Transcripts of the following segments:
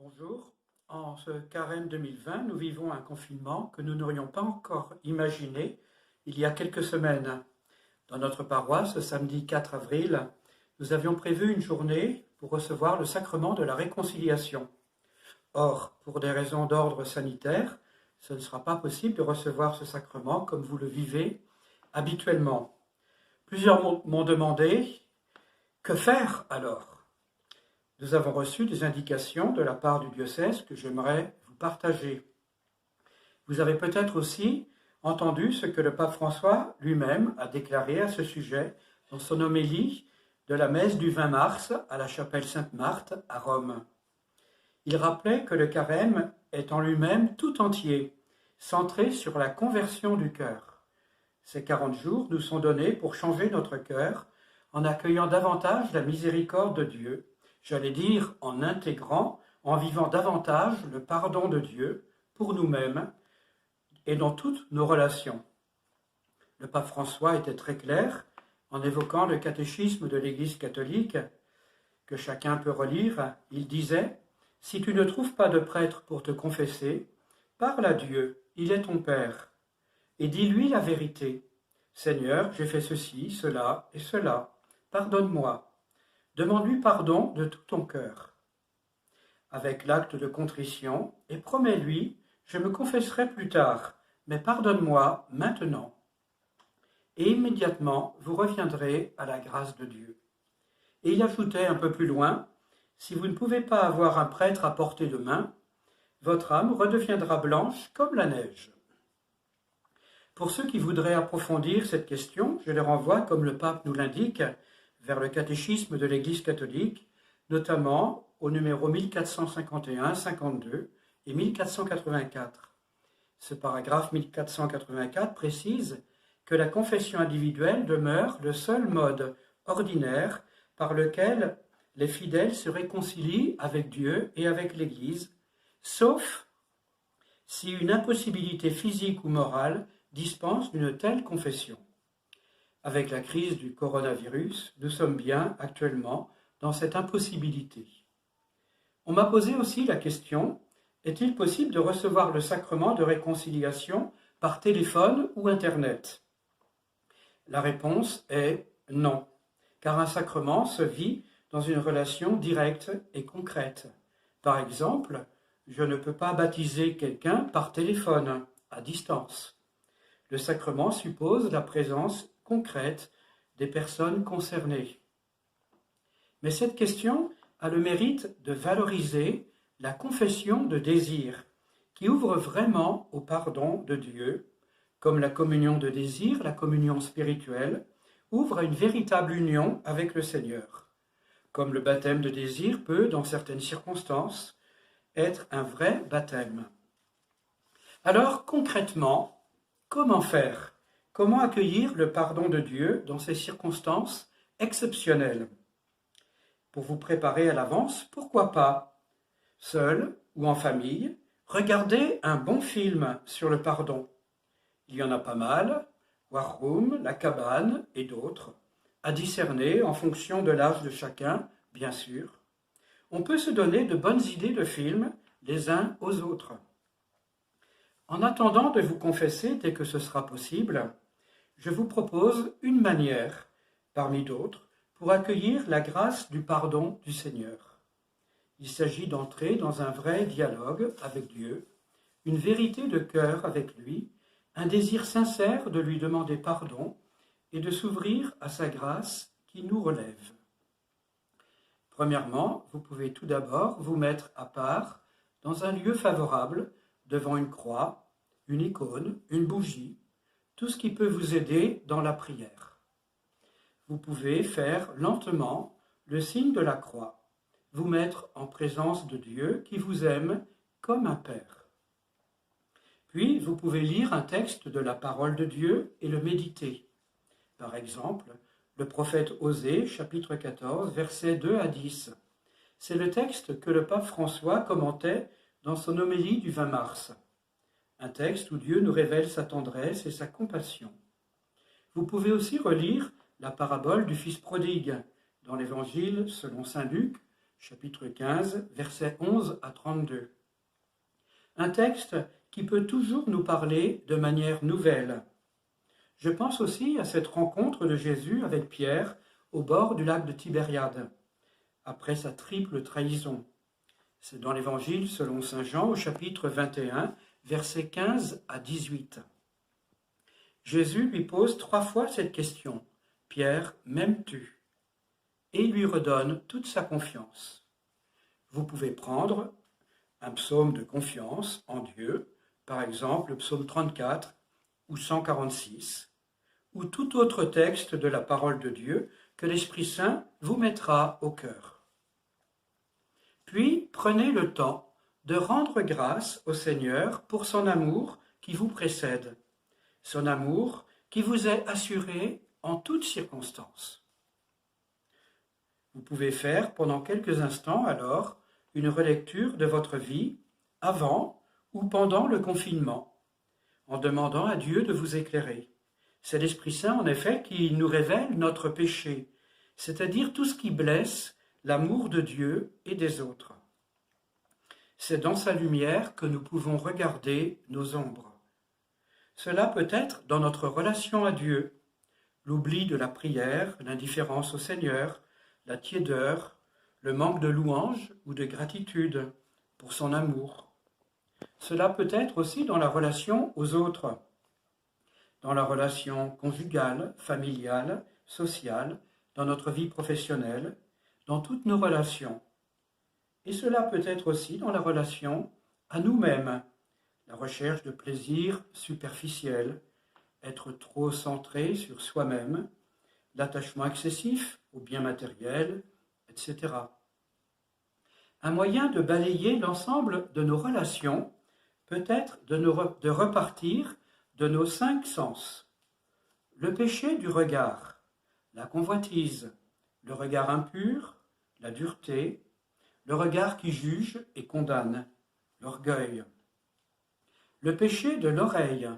Bonjour. En ce carême 2020, nous vivons un confinement que nous n'aurions pas encore imaginé il y a quelques semaines. Dans notre paroisse, ce samedi 4 avril, nous avions prévu une journée pour recevoir le sacrement de la réconciliation. Or, pour des raisons d'ordre sanitaire, ce ne sera pas possible de recevoir ce sacrement comme vous le vivez habituellement. Plusieurs m'ont demandé, que faire alors ? Nous avons reçu des indications de la part du diocèse que j'aimerais vous partager. Vous avez peut-être aussi entendu ce que le pape François lui-même a déclaré à ce sujet dans son homélie de la messe du 20 mars à la chapelle Sainte-Marthe à Rome. Il rappelait que le carême est en lui-même tout entier, centré sur la conversion du cœur. Ces 40 jours nous sont donnés pour changer notre cœur en accueillant davantage la miséricorde de Dieu, j'allais dire en intégrant, en vivant davantage le pardon de Dieu pour nous-mêmes et dans toutes nos relations. Le pape François était très clair en évoquant le catéchisme de l'Église catholique, que chacun peut relire. Il disait « Si tu ne trouves pas de prêtre pour te confesser, parle à Dieu, il est ton Père, et dis-lui la vérité. Seigneur, j'ai fait ceci, cela et cela, pardonne-moi. Demande-lui pardon de tout ton cœur, avec l'acte de contrition, et promets-lui, je me confesserai plus tard, mais pardonne-moi maintenant. Et immédiatement, vous reviendrez à la grâce de Dieu. Et il ajoutait un peu plus loin, si vous ne pouvez pas avoir un prêtre à portée de main, votre âme redeviendra blanche comme la neige. Pour ceux qui voudraient approfondir cette question, je les renvoie, comme le pape nous l'indique, vers le catéchisme de l'Église catholique, notamment au numéro 1451, 52 et 1484. Ce paragraphe 1484 précise que la confession individuelle demeure le seul mode ordinaire par lequel les fidèles se réconcilient avec Dieu et avec l'Église, sauf si une impossibilité physique ou morale dispense d'une telle confession. Avec la crise du coronavirus, nous sommes bien actuellement dans cette impossibilité. On m'a posé aussi la question, est-il possible de recevoir le sacrement de réconciliation par téléphone ou Internet ? La réponse est non, car un sacrement se vit dans une relation directe et concrète. Par exemple, je ne peux pas baptiser quelqu'un par téléphone, à distance. Le sacrement suppose la présence concrète des personnes concernées. Mais cette question a le mérite de valoriser la confession de désir, qui ouvre vraiment au pardon de Dieu, comme la communion de désir, la communion spirituelle, ouvre à une véritable union avec le Seigneur, comme le baptême de désir peut, dans certaines circonstances, être un vrai baptême. Alors, concrètement, comment faire ? Comment accueillir le pardon de Dieu dans ces circonstances exceptionnelles ? Pour vous préparer à l'avance, pourquoi pas, seul ou en famille, regardez un bon film sur le pardon. Il y en a pas mal, War Room, La Cabane et d'autres, à discerner en fonction de l'âge de chacun, bien sûr. On peut se donner de bonnes idées de films les uns aux autres. En attendant de vous confesser dès que ce sera possible, je vous propose une manière, parmi d'autres, pour accueillir la grâce du pardon du Seigneur. Il s'agit d'entrer dans un vrai dialogue avec Dieu, une vérité de cœur avec lui, un désir sincère de lui demander pardon et de s'ouvrir à sa grâce qui nous relève. Premièrement, vous pouvez tout d'abord vous mettre à part dans un lieu favorable devant une croix, une icône, une bougie, tout ce qui peut vous aider dans la prière. Vous pouvez faire lentement le signe de la croix, vous mettre en présence de Dieu qui vous aime comme un Père. Puis, vous pouvez lire un texte de la parole de Dieu et le méditer. Par exemple, le prophète Osée, chapitre 14, versets 2 à 10. C'est le texte que le pape François commentait dans son homélie du 20 mars. Un texte où Dieu nous révèle sa tendresse et sa compassion. Vous pouvez aussi relire la parabole du Fils prodigue dans l'Évangile selon saint Luc, chapitre 15, versets 11 à 32. Un texte qui peut toujours nous parler de manière nouvelle. Je pense aussi à cette rencontre de Jésus avec Pierre au bord du lac de Tibériade, après sa triple trahison. C'est dans l'Évangile selon saint Jean au chapitre 21, versets 15 à 18. Jésus lui pose 3 fois cette question. « Pierre, m'aimes-tu » et il lui redonne toute sa confiance. Vous pouvez prendre un psaume de confiance en Dieu, par exemple le psaume 34 ou 146, ou tout autre texte de la parole de Dieu que l'Esprit Saint vous mettra au cœur. Puis prenez le temps de rendre grâce au Seigneur pour son amour qui vous précède, son amour qui vous est assuré en toutes circonstances. Vous pouvez faire pendant quelques instants alors une relecture de votre vie avant ou pendant le confinement, en demandant à Dieu de vous éclairer. C'est l'Esprit Saint en effet qui nous révèle notre péché, c'est-à-dire tout ce qui blesse l'amour de Dieu et des autres. C'est dans sa lumière que nous pouvons regarder nos ombres. Cela peut être dans notre relation à Dieu, l'oubli de la prière, l'indifférence au Seigneur, la tiédeur, le manque de louange ou de gratitude pour son amour. Cela peut être aussi dans la relation aux autres, dans la relation conjugale, familiale, sociale, dans notre vie professionnelle, dans toutes nos relations. Et cela peut être aussi dans la relation à nous-mêmes, la recherche de plaisir superficiel, être trop centré sur soi-même, l'attachement excessif aux biens matériels, etc. Un moyen de balayer l'ensemble de nos relations peut être de repartir de nos 5 sens. Le péché du regard, la convoitise, le regard impur, la dureté, le regard qui juge et condamne, l'orgueil. Le péché de l'oreille,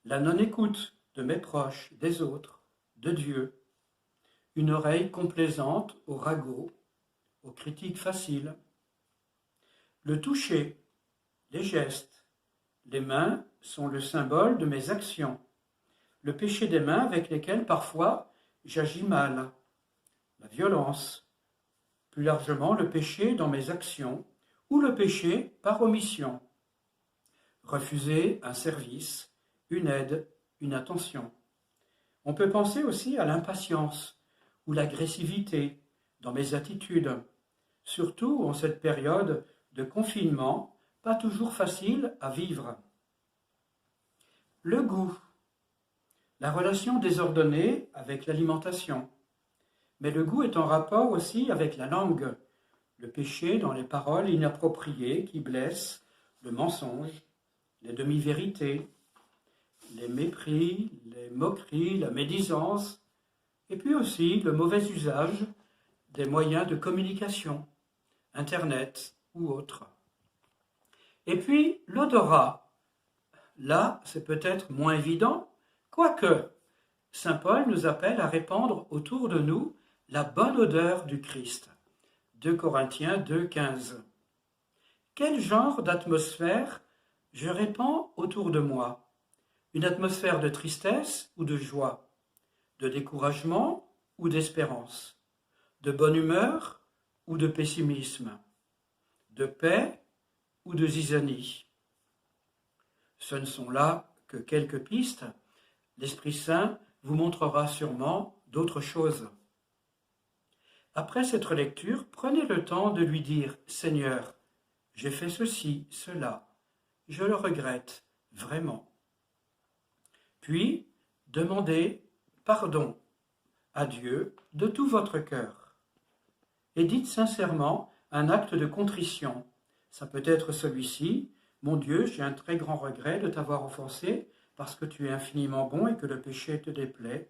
la non-écoute de mes proches, des autres, de Dieu. Une oreille complaisante aux ragots, aux critiques faciles. Le toucher, les gestes. Les mains sont le symbole de mes actions. Le péché des mains avec lesquelles parfois j'agis mal. La violence. Plus largement, le péché dans mes actions ou le péché par omission. Refuser un service, une aide, une attention. On peut penser aussi à l'impatience ou l'agressivité dans mes attitudes, surtout en cette période de confinement, pas toujours facile à vivre. Le goût, la relation désordonnée avec l'alimentation. Mais le goût est en rapport aussi avec la langue, le péché dans les paroles inappropriées qui blessent, le mensonge, les demi-vérités, les mépris, les moqueries, la médisance, et puis aussi le mauvais usage des moyens de communication, Internet ou autres. Et puis l'odorat. Là, c'est peut-être moins évident, quoique saint Paul nous appelle à répandre autour de nous la bonne odeur du Christ. 2 Corinthiens 2,15. Quel genre d'atmosphère je répands autour de moi? Une atmosphère de tristesse ou de joie? De découragement ou d'espérance? De bonne humeur ou de pessimisme? De paix ou de zizanie? Ce ne sont là que quelques pistes. L'Esprit Saint vous montrera sûrement d'autres choses. Après cette lecture, prenez le temps de lui dire « Seigneur, j'ai fait ceci, cela, je le regrette vraiment ». Puis, demandez pardon à Dieu de tout votre cœur. Et dites sincèrement un acte de contrition. Ça peut être celui-ci. « Mon Dieu, j'ai un très grand regret de t'avoir offensé parce que tu es infiniment bon et que le péché te déplaît.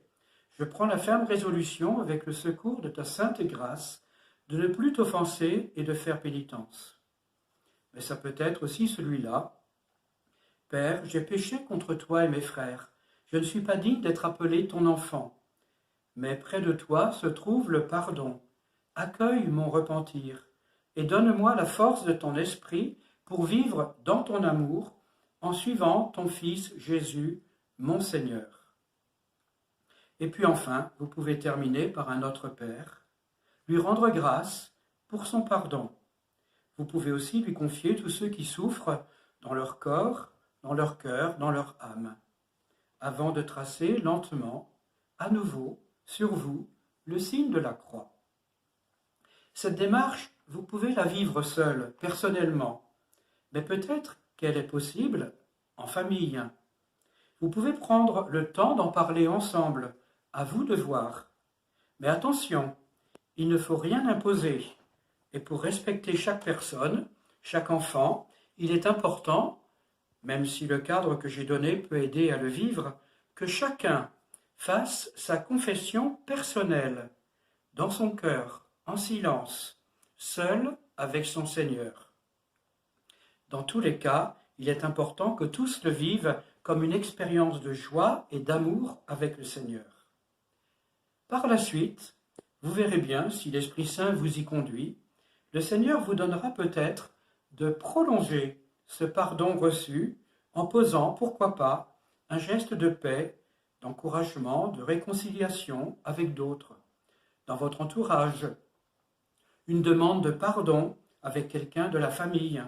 Je prends la ferme résolution, avec le secours de ta sainte grâce, de ne plus t'offenser et de faire pénitence. » Mais ça peut être aussi celui-là. « Père, j'ai péché contre toi et mes frères. Je ne suis pas digne d'être appelé ton enfant. Mais près de toi se trouve le pardon. Accueille mon repentir. et donne-moi la force de ton esprit pour vivre dans ton amour en suivant ton Fils Jésus, mon Seigneur. Et puis enfin, vous pouvez terminer par un Notre Père, lui rendre grâce pour son pardon. Vous pouvez aussi lui confier tous ceux qui souffrent dans leur corps, dans leur cœur, dans leur âme, avant de tracer lentement, à nouveau, sur vous, le signe de la croix. Cette démarche, vous pouvez la vivre seule, personnellement, mais peut-être qu'elle est possible en famille. Vous pouvez prendre le temps d'en parler ensemble, à vous de voir. Mais attention, il ne faut rien imposer. Et pour respecter chaque personne, chaque enfant, il est important, même si le cadre que j'ai donné peut aider à le vivre, que chacun fasse sa confession personnelle, dans son cœur, en silence, seul avec son Seigneur. Dans tous les cas, il est important que tous le vivent comme une expérience de joie et d'amour avec le Seigneur. Par la suite, vous verrez bien, si l'Esprit Saint vous y conduit, le Seigneur vous donnera peut-être de prolonger ce pardon reçu en posant, pourquoi pas, un geste de paix, d'encouragement, de réconciliation avec d'autres, dans votre entourage, une demande de pardon avec quelqu'un de la famille.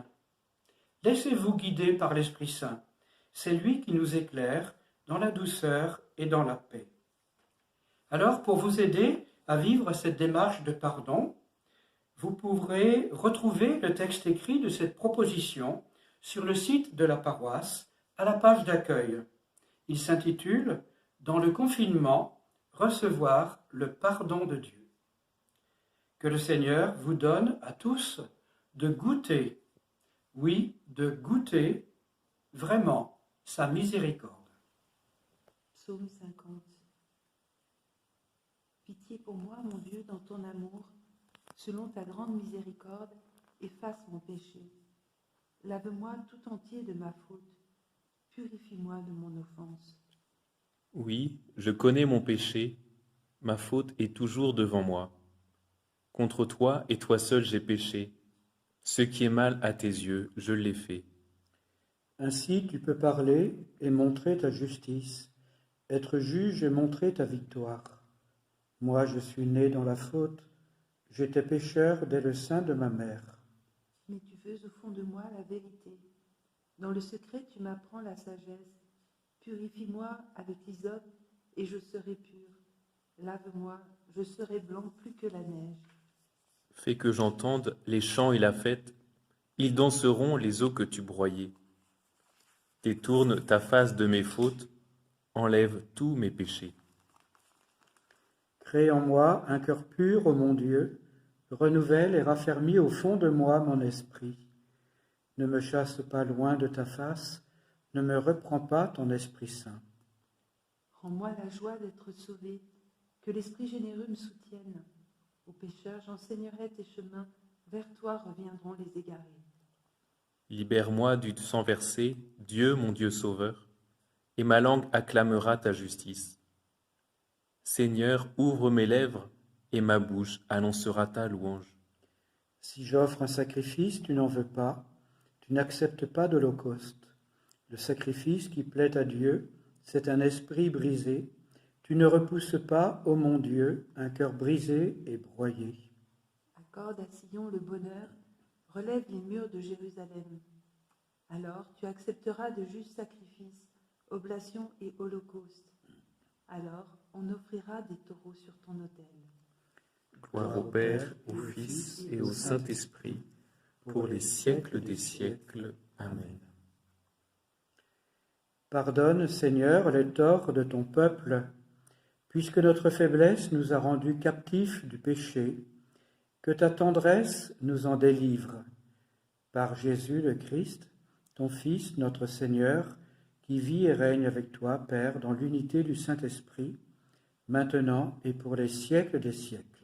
Laissez-vous guider par l'Esprit Saint. C'est lui qui nous éclaire dans la douceur et dans la paix. Alors, pour vous aider à vivre cette démarche de pardon, vous pourrez retrouver le texte écrit de cette proposition sur le site de la paroisse, à la page d'accueil. Il s'intitule « Dans le confinement, recevoir le pardon de Dieu ». Que le Seigneur vous donne à tous de goûter, oui, de goûter vraiment sa miséricorde. Psaume 50. Pitié pour moi, mon Dieu, dans ton amour, selon ta grande miséricorde, efface mon péché. Lave-moi tout entier de ma faute, purifie-moi de mon offense. Oui, je connais mon péché, ma faute est toujours devant moi. Contre toi et toi seul j'ai péché. Ce qui est mal à tes yeux, je l'ai fait. Ainsi tu peux parler et montrer ta justice, être juge et montrer ta victoire. Moi je suis né dans la faute, j'étais pécheur dès le sein de ma mère. Mais tu veux au fond de moi la vérité. Dans le secret tu m'apprends la sagesse. Purifie-moi avec l'hysope et je serai pur. Lave-moi, je serai blanc plus que la neige. Fais que j'entende les chants et la fête, ils danseront les eaux que tu broyais. Détourne ta face de mes fautes, enlève tous mes péchés. Crée en moi un cœur pur, ô mon Dieu, renouvelle et raffermis au fond de moi mon esprit. Ne me chasse pas loin de ta face, ne me reprends pas ton Esprit Saint. Rends-moi la joie d'être sauvé, que l'Esprit généreux me soutienne. Aux pécheurs, j'enseignerai tes chemins, vers toi reviendront les égarés. Libère-moi du sang versé, Dieu mon Dieu sauveur, et ma langue acclamera ta justice. Seigneur, ouvre mes lèvres, et ma bouche annoncera ta louange. Si j'offre un sacrifice, tu n'en veux pas, tu n'acceptes pas d'holocauste. Le sacrifice qui plaît à Dieu, c'est un esprit brisé. Tu ne repousses pas, ô mon Dieu, un cœur brisé et broyé. Accorde à Sion le bonheur, relève les murs de Jérusalem. Alors tu accepteras de justes sacrifices, oblations et holocaustes. Alors on offrira des taureaux sur ton autel. Gloire au Père, au Fils et au Saint-Esprit, pour les siècles des siècles. Amen. Pardonne, Seigneur, les torts de ton peuple, puisque notre faiblesse nous a rendus captifs du péché, que ta tendresse nous en délivre. Par Jésus le Christ, ton Fils, notre Seigneur, qui vit et règne avec toi, Père, dans l'unité du Saint-Esprit, maintenant et pour les siècles des siècles.